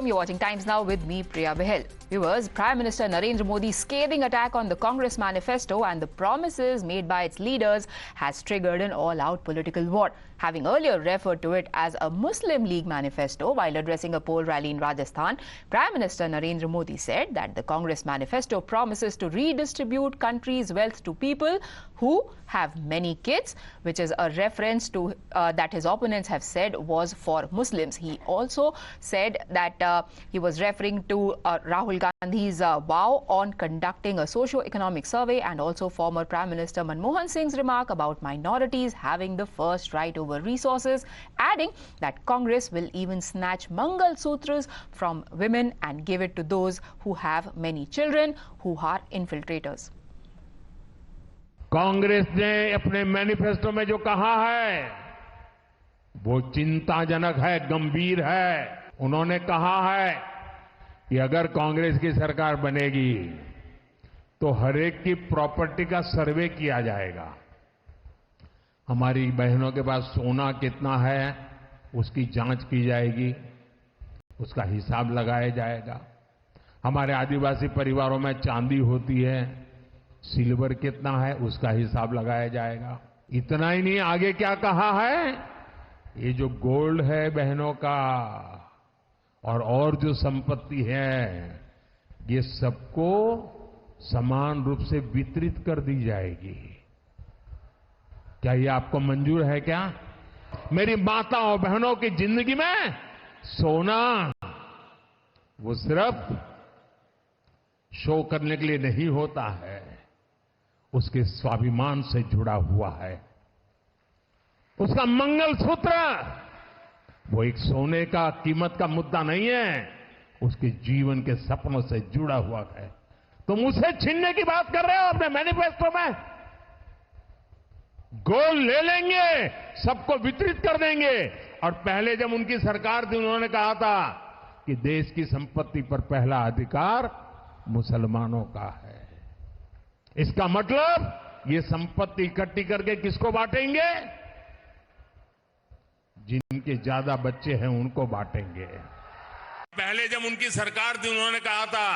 welcome. You're watching Times Now with me, Priya Behel. Viewers, Prime Minister Narendra Modi's scathing attack on the Congress manifesto and the promises made by its leaders has triggered an all-out political war. Having earlier referred to it as a Muslim League manifesto while addressing a poll rally in Rajasthan, Prime Minister Narendra Modi said that the Congress manifesto promises to redistribute country's wealth to people who have many kids, which is a reference to that his opponents have said was for Muslims. He also said that he was referring to Rahul Gandhi's vow on conducting a socio-economic survey and also former Prime Minister Manmohan Singh's remark about minorities having the first right over resources, adding that Congress will even snatch Mangal Sutras from women and give it to those who have many children who are infiltrators. Congress ने अपने manifesto में जो कहा है वो चिंताजनक है, गंभीर है। उन्होंने कहा है कि अगर कांग्रेस की सरकार बनेगी तो हर एक की प्रॉपर्टी का सर्वे किया जाएगा। हमारी बहनों के पास सोना कितना है उसकी जांच की जाएगी, उसका हिसाब लगाया जाएगा। हमारे आदिवासी परिवारों में चांदी होती है, सिल्वर कितना है उसका हिसाब लगाया जाएगा। इतना ही नहीं, आगे क्या कहा है, ये जो गोल्ड है बहनों का और जो संपत्ति है ये सबको समान रूप से वितरित कर दी जाएगी। क्या ये आपको मंजूर है? क्या मेरी माताओं बहनों की जिंदगी में सोना वो सिर्फ शो करने के लिए नहीं होता है, उसके स्वाभिमान से जुड़ा हुआ है। उसका मंगलसूत्र वो एक सोने का कीमत का मुद्दा नहीं है, उसके जीवन के सपनों से जुड़ा हुआ है। तुम उसे छीनने की बात कर रहे हो अपने मैनिफेस्टो में। गोल्ड ले लेंगे, सबको वितरित कर देंगे। और पहले जब उनकी सरकार थी उन्होंने कहा था कि देश की संपत्ति पर पहला अधिकार मुसलमानों का है। इसका मतलब ये संपत्ति इकट्ठी करके किसको बांटेंगे? जिनके ज्यादा बच्चे हैं उनको बांटेंगे। पहले जब उनकी सरकार थी उन्होंने कहा था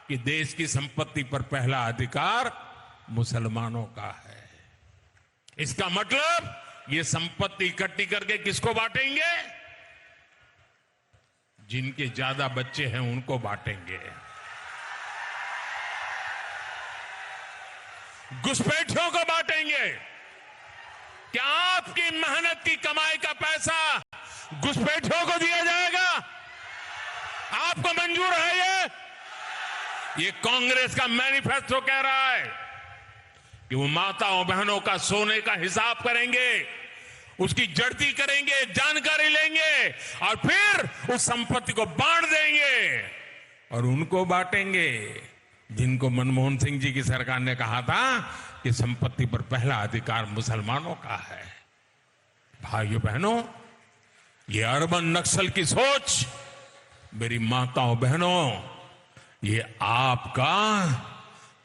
कि देश की संपत्ति पर पहला अधिकार मुसलमानों का है। इसका मतलब ये संपत्ति इकट्ठी करके किसको बांटेंगे? जिनके ज्यादा बच्चे हैं उनको बांटेंगे। घुसपैठियों को बांटेंगे। क्या आपकी मेहनत की कमाई का पैसा घुसपैठियों को दिया जाएगा? आपको मंजूर है ये कांग्रेस का मैनिफेस्टो कह रहा है कि वो माताओं बहनों का सोने का हिसाब करेंगे, उसकी जड़ती करेंगे, जानकारी लेंगे और फिर उस संपत्ति को बांट देंगे। और उनको बांटेंगे जिनको मनमोहन सिंह जी की सरकार ने कहा था कि संपत्ति पर पहला अधिकार मुसलमानों का है। भाइयों बहनों, ये अर्बन नक्सल की सोच, मेरी माताओं बहनों, ये आपका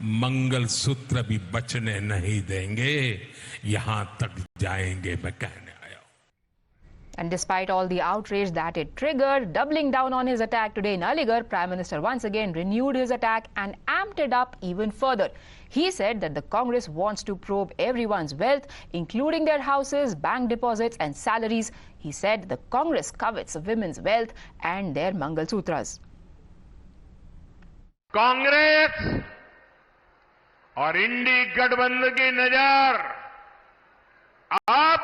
मंगलसूत्र भी बचने नहीं देंगे, यहां तक जाएंगे मैं कहने आया हूं। And despite all the outrage that it triggered, doubling down on his attack today in Aligarh, Prime Minister once again renewed his attack and amped it up even further. He said that the Congress wants to probe everyone's wealth, including their houses, bank deposits and salaries. He said the Congress covets women's wealth and their Mangalsutras. Congress और इंडी गठबंधन की नजर अब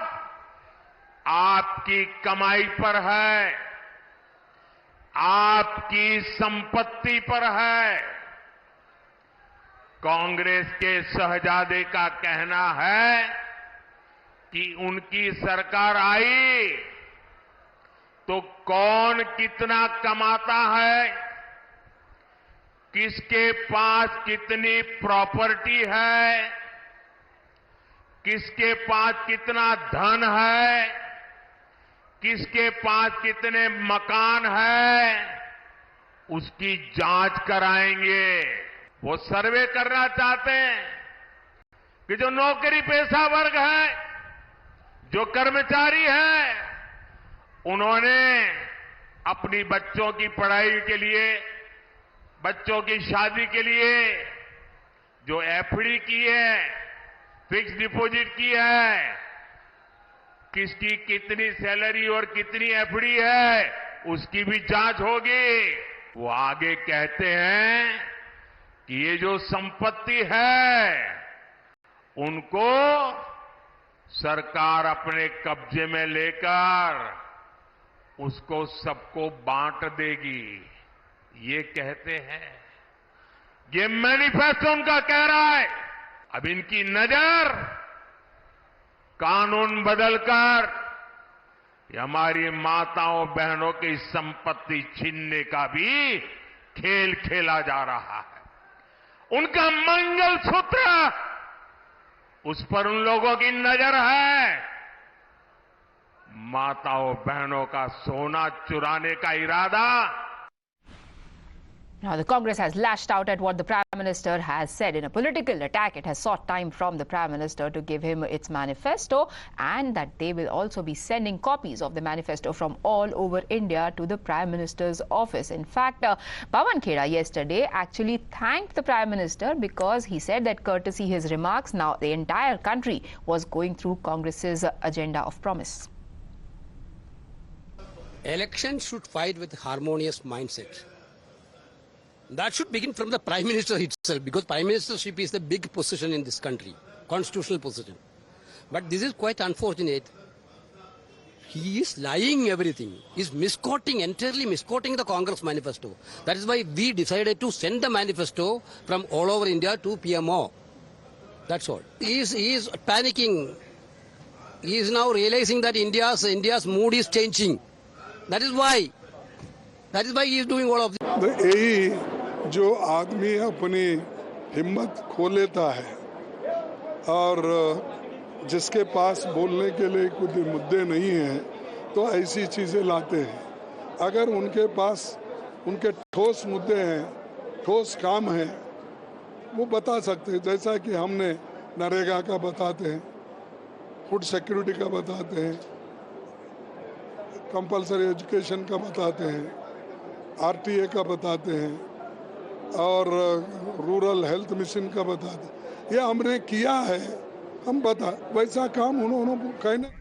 आपकी कमाई पर है, आपकी संपत्ति पर है। कांग्रेस के शहजादे का कहना है कि उनकी सरकार आई तो कौन कितना कमाता है, किसके पास कितनी प्रॉपर्टी है, किसके पास कितना धन है, किसके पास कितने मकान है, उसकी जांच कराएंगे। वो सर्वे करना चाहते हैं कि जो नौकरी पेशा वर्ग है, जो कर्मचारी है, उन्होंने अपनी बच्चों की पढ़ाई के लिए, बच्चों की शादी के लिए जो एफडी की है, फिक्स डिपॉजिट की है, किसकी कितनी सैलरी और कितनी एफडी है, उसकी भी जांच होगी। वो आगे कहते हैं कि ये जो संपत्ति है उनको सरकार अपने कब्जे में लेकर उसको सबको बांट देगी, ये कहते हैं। ये मैनिफेस्टो उनका कह रहा है। अब इनकी नजर कानून बदलकर हमारी माताओं बहनों की संपत्ति छीनने का भी खेल खेला जा रहा है। उनका मंगलसूत्र, उस पर उन लोगों की नजर है। माताओं बहनों का सोना चुराने का इरादा। Now, the Congress has lashed out at what the Prime Minister has said. In a political attack, it has sought time from the Prime Minister to give him its manifesto, and that they will also be sending copies of the manifesto from all over India to the Prime Minister's office. In fact, Pawan Khera yesterday actually thanked the Prime Minister because he said that courtesy his remarks, now the entire country was going through Congress's agenda of promise. Elections should fight with harmonious mindset. That should begin from the Prime Minister itself, because Prime Ministership is the big position in this country, constitutional position. But this is quite unfortunate. He is lying everything. He is entirely misquoting the Congress manifesto. That is why we decided to send the manifesto from all over India to PMO. That's all. He is panicking. He is now realizing that India's mood is changing. That is why he is doing all of this. यही जो आदमी अपनी हिम्मत खो लेता है और जिसके पास बोलने के लिए कुछ मुद्दे नहीं हैं, तो ऐसी चीज़ें लाते हैं। अगर उनके पास उनके ठोस मुद्दे हैं, ठोस काम हैं, वो बता सकते हैं। जैसा कि हमने नरेगा का बताते हैं, फूड सिक्योरिटी का बताते हैं, कंपलसरी एजुकेशन का बताते हैं, आरटीए का बताते हैं और रूरल हेल्थ मिशन का बताते हैं। ये हमने किया है, हम बता वैसा काम उन्होंने कहना।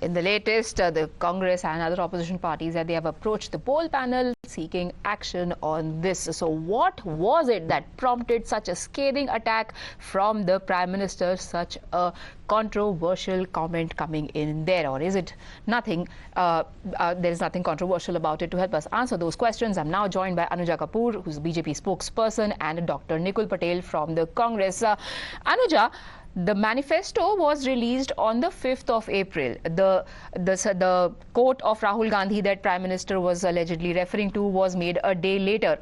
In the latest, the Congress and other opposition parties that they have approached the poll panel seeking action on this. So what was it that prompted such a scathing attack from the Prime Minister, such a controversial comment coming in there? Or is it nothing, there is nothing controversial about it? To help us answer those questions, I'm now joined by Anuja Kapoor, who's BJP spokesperson, and Dr. Nikul Patel from the Congress. Anuja, the manifesto was released on the 5th of April. The quote of Rahul Gandhi that Prime Minister was allegedly referring to was made a day later.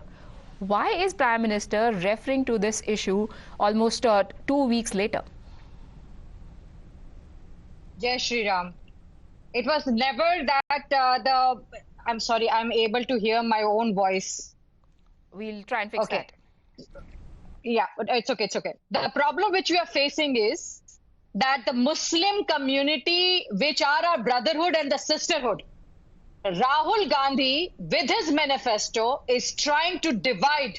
Why is Prime Minister referring to this issue almost 2 weeks later? Jai Shri Ram. It was never that I'm sorry, I'm able to hear my own voice. We'll try and fix that. Yeah, it's okay. The problem which we are facing is that the Muslim community, which are our brotherhood and the sisterhood, Rahul Gandhi, with his manifesto, is trying to divide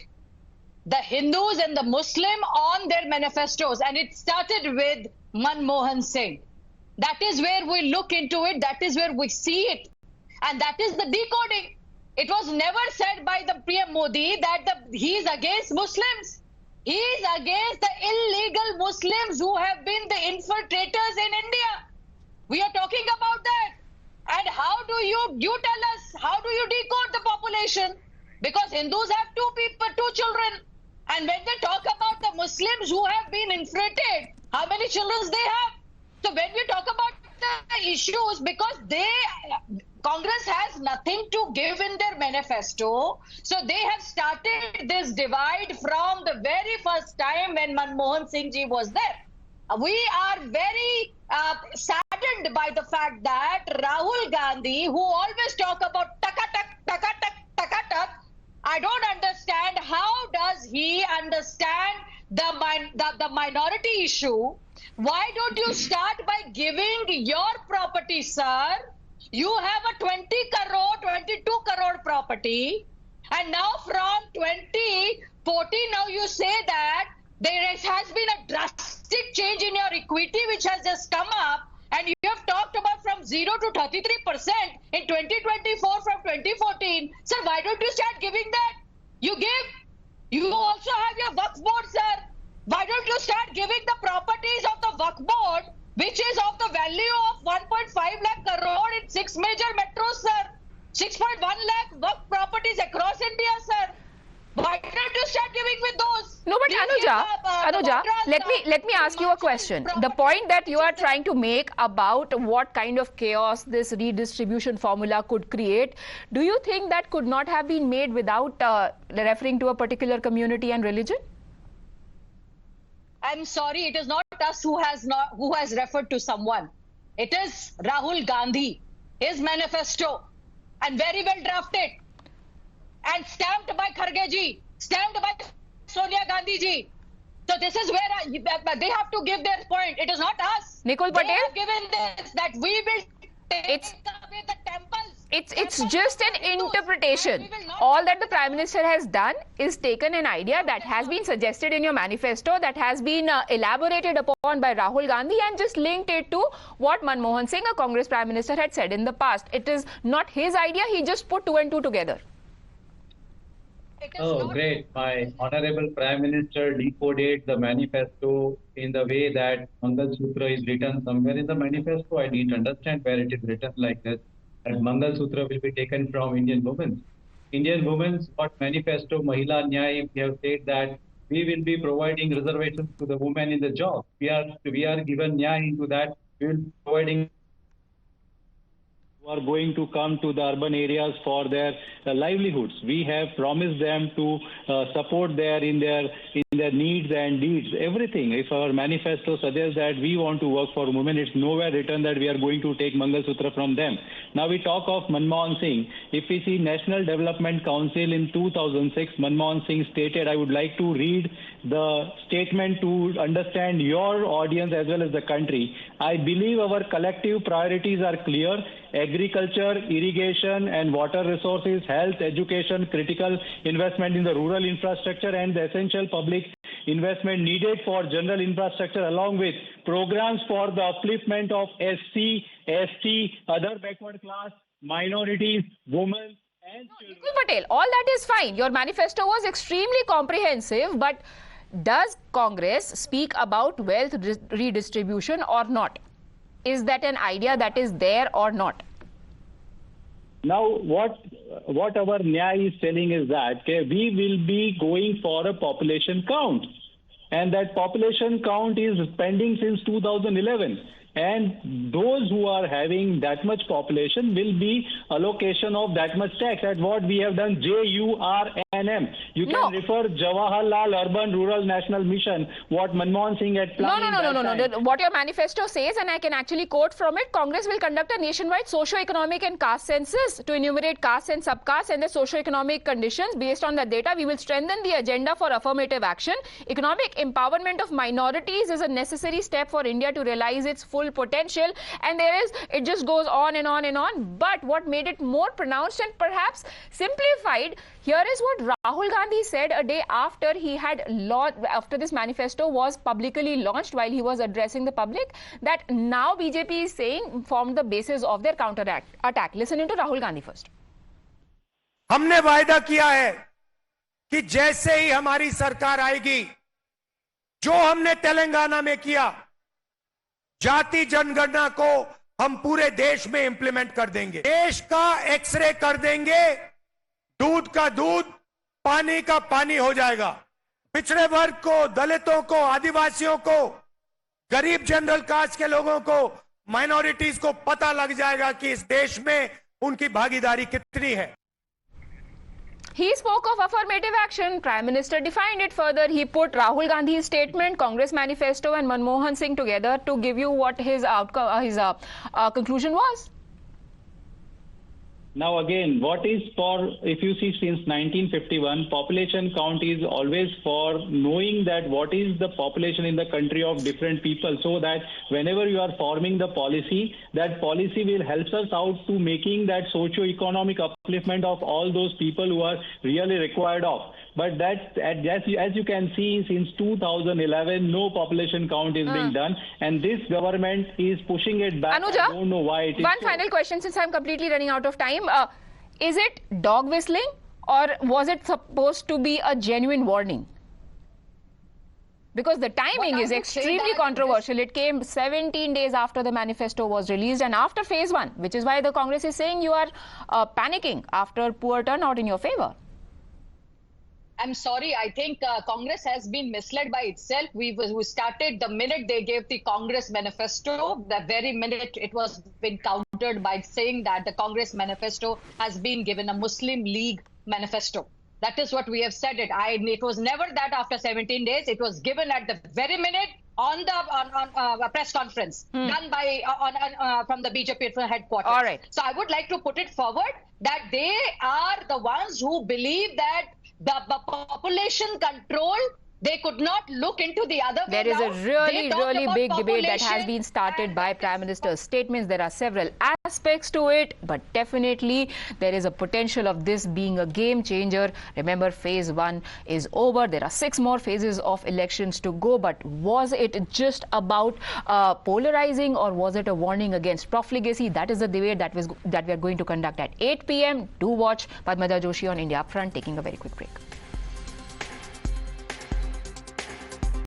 the Hindus and the Muslim on their manifestos. And it started with Manmohan Singh. That is where we look into it. That is where we see it. And that is the decoding. It was never said by the PM Modi that he is against Muslims. He is against the illegal Muslims who have been the infiltrators in India. We are talking about that. And how do you tell us, how do you decode the population? Because Hindus have two children. And when they talk about the Muslims who have been infiltrated, how many children they have? So when we talk about the issues, because Congress has nothing to give in their manifesto, so they have started this divide from the very first time when Manmohan Singh ji was there. We are very saddened by the fact that Rahul Gandhi, who always talk about taka-tak, I don't understand how does he understand the minority issue. Why don't you start by giving your property, sir? You have a 20 crore property, and now from 2014, now you say that there has been a drastic change in your equity which has just come up, and you have talked about from 0 to 33% in 2024 from 2014. Sir, why don't you start giving that? You also have your Waqf board, sir. Why don't you start giving the properties of the Waqf board, which is of the value of 1.5 lakh crore in 6 major metros, sir. 6.1 lakh Waqf properties across India, sir. Why don't you start giving with those? No, but Anuja, let me ask you a question. The point that you are trying to make about what kind of chaos this redistribution formula could create, do you think that could not have been made without referring to a particular community and religion? I'm sorry, it is not us who has referred to someone. It is Rahul Gandhi, his manifesto, and very well drafted, and stamped by Kharge ji, stamped by Sonia Gandhi ji. So this is where they have to give their point. It is not us. Nikul They Patel, have given this, that we will take away the temples. it's just an interpretation. All that the Prime Minister has done is taken an idea that has been suggested in your manifesto, that has been elaborated upon by Rahul Gandhi, and just linked it to what Manmohan Singh, a Congress Prime Minister, had said in the past. It is not his idea. He just put 2 and 2 together. Oh, great. My Honorable Prime Minister decoded the manifesto in the way that Mangal Sutra is written somewhere in the manifesto. I didn't understand where it is written like this. And Mangal Sutra will be taken from Indian women. Indian women's what manifesto, Mahila Nyay, we have said that we will be providing reservations to the women in the job. We are given Nyay into that. We will be providing who are going to come to the urban areas for their livelihoods. We have promised them to support in their needs and deeds, everything. If our manifesto suggests that we want to work for women, it's nowhere written that we are going to take Mangal Sutra from them. Now we talk of Manmohan Singh. If we see National Development Council in 2006, Manmohan Singh stated, I would like to read the statement to understand your audience as well as the country. I believe our collective priorities are clear. Agriculture, irrigation and water resources, health, education, critical investment in the rural infrastructure and the essential public investment needed for general infrastructure, along with programs for the upliftment of SC, ST, other backward class, minorities, women and children. Nikul Patel, all that is fine. Your manifesto was extremely comprehensive, but does Congress speak about wealth redistribution or not? Is that an idea that is there or not? Now, what our Nyay is telling is that we will be going for a population count. And that population count is pending since 2011. And those who are having that much population will be allocation of that much tax. At what we have done, JURNM. You can refer Jawaharlal Urban Rural National Mission, what Manmohan Singh had planned. No. What your manifesto says, and I can actually quote from it, Congress will conduct a nationwide socio-economic and caste census to enumerate castes and subcastes and the socio-economic conditions. Based on that data, we will strengthen the agenda for affirmative action. Economic empowerment of minorities is a necessary step for India to realize its full potential, and it just goes on and on and on. But what made it more pronounced and perhaps simplified here is what Rahul Gandhi said a day after he had after this manifesto was publicly launched, while he was addressing the public, that now BJP is saying formed the basis of their counter attack. Listen into Rahul Gandhi first. हमने वायदा किया है कि जैसे ही हमारी सरकार आएगी, जो हमने तेलंगाना में किया, जाति जनगणना को हम पूरे देश में इंप्लीमेंट कर देंगे। देश का एक्सरे कर देंगे, दूध का दूध, पानी का पानी हो जाएगा। पिछड़े वर्ग को, दलितों को, आदिवासियों को, गरीब जनरल कास्ट के लोगों को, माइनॉरिटीज को पता लग जाएगा कि इस देश में उनकी भागीदारी कितनी है। He spoke of affirmative action. Prime Minister defined it further. He put Rahul Gandhi's statement, Congress manifesto and Manmohan Singh together to give you what his conclusion was. Now again, what is for, if you see since 1951, population count is always for knowing that what is the population in the country of different people, so that whenever you are forming the policy, that policy will help us out to making that socio-economic upliftment of all those people who are really required of. But that, as you can see, since 2011, no population count is being done, and this government is pushing it back. Anuja, I don't know why it is one so. final question, since I'm completely running out of time. Is it dog whistling, or was it supposed to be a genuine warning? Because the timing is extremely controversial. It came 17 days after the manifesto was released and after phase 1, which is why the Congress is saying you are panicking after poor turnout in your favor. I'm sorry, I think Congress has been misled by itself. We started the minute they gave the Congress manifesto, the very minute it was been countered by saying that the Congress manifesto has been given a Muslim League manifesto. That is what we have said it. It was never that after 17 days. It was given at the very minute on the press conference done by from the BJP headquarters. All right. So I would like to put it forward that they are the ones who believe that the population control, they could not look into the other way. There is a really big debate that has population been started by Prime Minister's statements. There are several aspects to it, but definitely there is a potential of this being a game changer. Remember, phase 1 is over. There are 6 more phases of elections to go. But was it just about polarizing, or was it a warning against profligacy? That is the debate that we are going to conduct at 8 p.m. Do watch Padmaja Joshi on India Upfront. Taking a very quick break.